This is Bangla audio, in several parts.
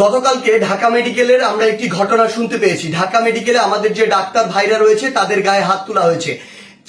গতকালকে ঢাকা মেডিকেলের আমরা একটি ঘটনা শুনতে পেয়েছি। ঢাকা মেডিকেলে আমাদের যে ডাক্তার ভাইরা রয়েছে তাদের গায়ে হাত তোলা হয়েছে।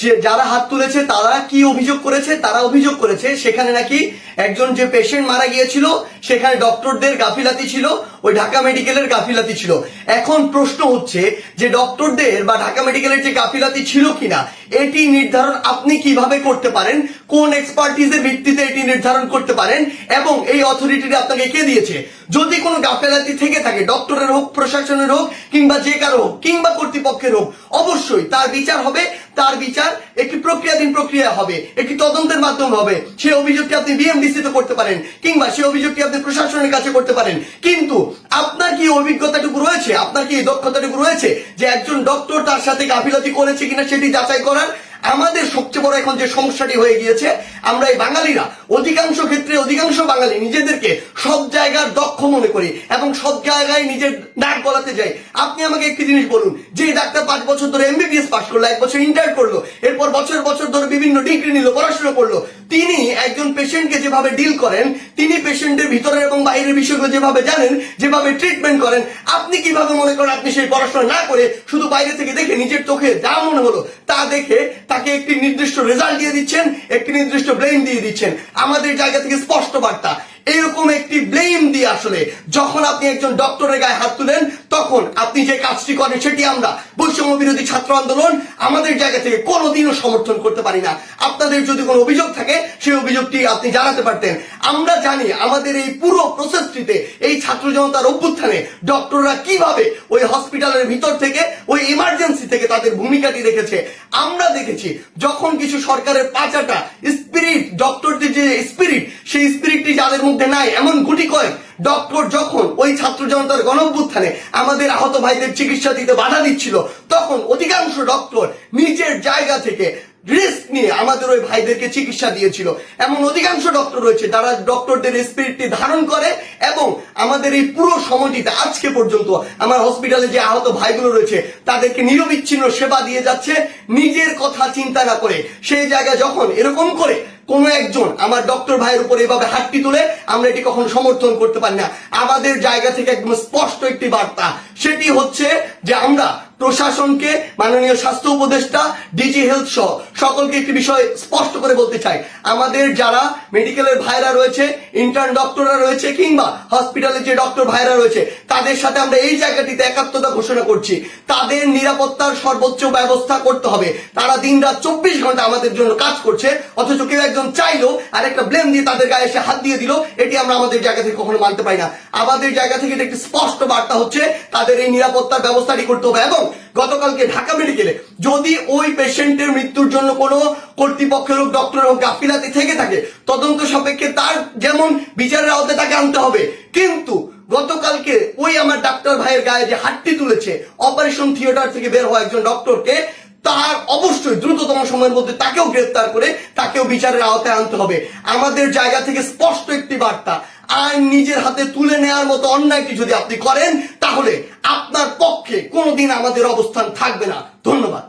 যে যারা হাত তুলেছে তারা কি অভিযোগ করেছে? তারা অভিযোগ করেছে সেখানে নাকি একজন যে পেশেন্ট মারা গিয়েছিল সেখানে ডক্টরদের গাফিলাতি ছিল, ওই ঢাকা মেডিকেলের গাফিলাতি ছিল। এখন প্রশ্ন হচ্ছে যে ডক্টরদের বা ঢাকা মেডিকেলের যে গাফিলাতি ছিল কিনা এটি নির্ধারণ আপনি কিভাবে করতে পারেন, কোন এক্সপার্টিজের ভিত্তিতে এটি নির্ধারণ করতে পারেন এবং এই অথরিটিটা আপনাকে কে দিয়েছে? যদি কোনো গাফিলাতি থেকে থাকে, ডক্টরের হোক, প্রশাসনের হোক, কিংবা যে কারো হোক, কিংবা কর্তৃপক্ষের হোক, অবশ্যই তার বিচার হবে। তার বিচার একটি প্রক্রিয়াধীন প্রক্রিয়া হবে, একটি তদন্তের মাধ্যমে হবে। সেই অভিযোগটি আপনি বিএমডিসি তে করতে পারেন কিংবা সেই অভিযোগটি আপনি প্রশাসনের কাছে করতে পারেন। কিন্তু আপনার কি অভিজ্ঞতাটুকু রয়েছে, আপনার কি দক্ষতাটুকু রয়েছে যে একজন ডক্টর তার সাথে গাফিলতি করেছে কিনা সেটি যাচাই করার? আমাদের সবচেয়ে বড় এখন যে সমস্যাটি হয়ে গিয়েছে, আমরা এই বাঙালিরা অধিকাংশ ক্ষেত্রে অধিকাংশ বাঙালি নিজেদেরকে সব জায়গার দক্ষ মনে করি এবং সব জায়গায় নিজের নাক গলাতে যাই। আপনি আমাকে একটি জিনিস বলুন, যে ডাক্তার 5 বছর ধরে এমবিবিএস পাস করলো, 1 বছর ইন্টার করলো, এরপর বছর বছর ধরে বিভিন্ন ডিগ্রি নিল, পড়াশোনা করলো, তিনি একজন পেশেন্টকে যেভাবে ডিল করেন, তিনি পেশেন্টের ভিতরের এবং বাইরের বিষয়গুলো যেভাবে জানেন, যেভাবে ট্রিটমেন্ট করেন, আপনি কিভাবে মনে করেন আপনি সেই পড়াশোনা না করে শুধু বাইরে থেকে দেখে নিজের চোখে যা মনে হলো তা দেখে তাকে একটি নির্দিষ্ট রেজাল্ট দিয়ে দিচ্ছেন, একটি নির্দিষ্ট ব্লেম দিয়ে দিচ্ছেন? আমাদের জায়গা থেকে স্পষ্ট বার্তা, এরকম একটি ব্লেম দিয়ে আসলে যখন আপনি একজন ডক্টরের গায়ে হাত তুলেন তখন আপনি যে কাজটি করেন সেটি আমরা বৈষম্য বিরোধী ছাত্র আন্দোলন আমাদের জায়গা থেকে কোনোদিনও সমর্থন করতে পারি না। আপনাদের যদি কোনো অভিযোগ থাকে সেই অভিযোগটি আপনি জানাতে পারতেন। আমরা জানি আমাদের এই পুরো প্রসেসটিতে, এই ছাত্র জনতার অভ্যুত্থানে ডক্টররা কিভাবে ওই হসপিটালের ভিতর থেকে, ওই ইমার্জেন্সি থেকে তাদের ভূমিকাটি রেখেছে। আমরা দেখেছি যখন কিছু সরকারের পাঁচাটা স্পিরিট, ডক্টরদের যে স্পিরিট, সেই স্পিরিটটি যাদের মধ্যে নাই, এমন গুটি কয়েক ডক্টর যখন ওই ছাত্র জনতার গণঅভ্যুত্থানে আমাদের আহত ভাইদের চিকিৎসা দিতে বাধা দিচ্ছিল, তখন অধিকাংশ ডক্টর নিজের জায়গা থেকে রিস্ক নিয়ে আমাদের ওই ভাইদেরকে চিকিৎসা দিয়েছিল। এমন অধিকাংশ ডক্টর রয়েছে যারা ডক্টরদের স্পিরিটটি ধারণ করে এবং আমাদের এই পুরো সময়টিতে আজকে পর্যন্ত আমার হসপিটালে যে আহত ভাইগুলো রয়েছে তাদেরকে নিরবিচ্ছিন্ন সেবা দিয়ে যাচ্ছে, নিজের কথা চিন্তা না করে। সেই জায়গায় যখন এরকম করে কোন একজন আমার ডক্টর ভাইয়ের উপর এভাবে হাতটি তুলে, আমরা এটি কখনো সমর্থন করতে পারি না। আমাদের জায়গা থেকে একদম স্পষ্ট একটি বার্তা, সেটি হচ্ছে যে আমরা প্রশাসনকে, মাননীয় স্বাস্থ্য উপদেষ্টা, ডিজি হেলথ সহ সকলকে একটি বিষয় স্পষ্ট করে বলতে চাই, আমাদের যারা মেডিকেলের ভাইরা রয়েছে, ইন্টার্ন ডক্টররা রয়েছে, কিংবা হসপিটালের যে ডক্টর ভাইরা রয়েছে, তাদের সাথে আমরা এই জায়গাটিতে একাত্মতা ঘোষণা করছি। তাদের নিরাপত্তার সর্বোচ্চ ব্যবস্থা করতে হবে। তারা দিনরাত 24 ঘন্টা আমাদের জন্য কাজ করছে, অথচ কেউ একজন চাইলো আর একটা ব্লেম দিয়ে তাদের গায়ে এসে হাত দিয়ে দিল, এটি আমরা আমাদের জায়গা থেকে কখনো মানতে পারি না। আমাদের জায়গা থেকে একটি স্পষ্ট বার্তা হচ্ছে তাদের এই নিরাপত্তার ব্যবস্থাটি করতে হবে। এবং গতকালকে ঢাকা মেডিকেলে যদি ওই পেশেন্টের মৃত্যুর জন্য কোনো কর্তৃপক্ষের হোক, ডক্টর হোক গাফিলাতি থেকে থাকে, তদন্ত সাপেক্ষে তার যেমন বিচারের আওতায় তাকে আনতে হবে। কিন্তু গতকালকে ওই আমার ডাক্তার ভাইয়ের গায়ে যে হাতটি তুলেছে অপারেশন থিয়েটার থেকে বের হওয়া একজন ডক্টরকে, তার অবশ্যই দ্রুততম সময়ের মধ্যে তাকেও গ্রেফতার করে তাকেও বিচারের আওতায় আনতে হবে। আমাদের জায়গা থেকে স্পষ্ট একটি বার্তা, আইন নিজের হাতে তুলে নেওয়ার মতো অন্যায়টি যদি আপনি করেন তাহলে আপনার পক্ষে কোনোদিন আমাদের অবস্থান থাকবে না। ধন্যবাদ।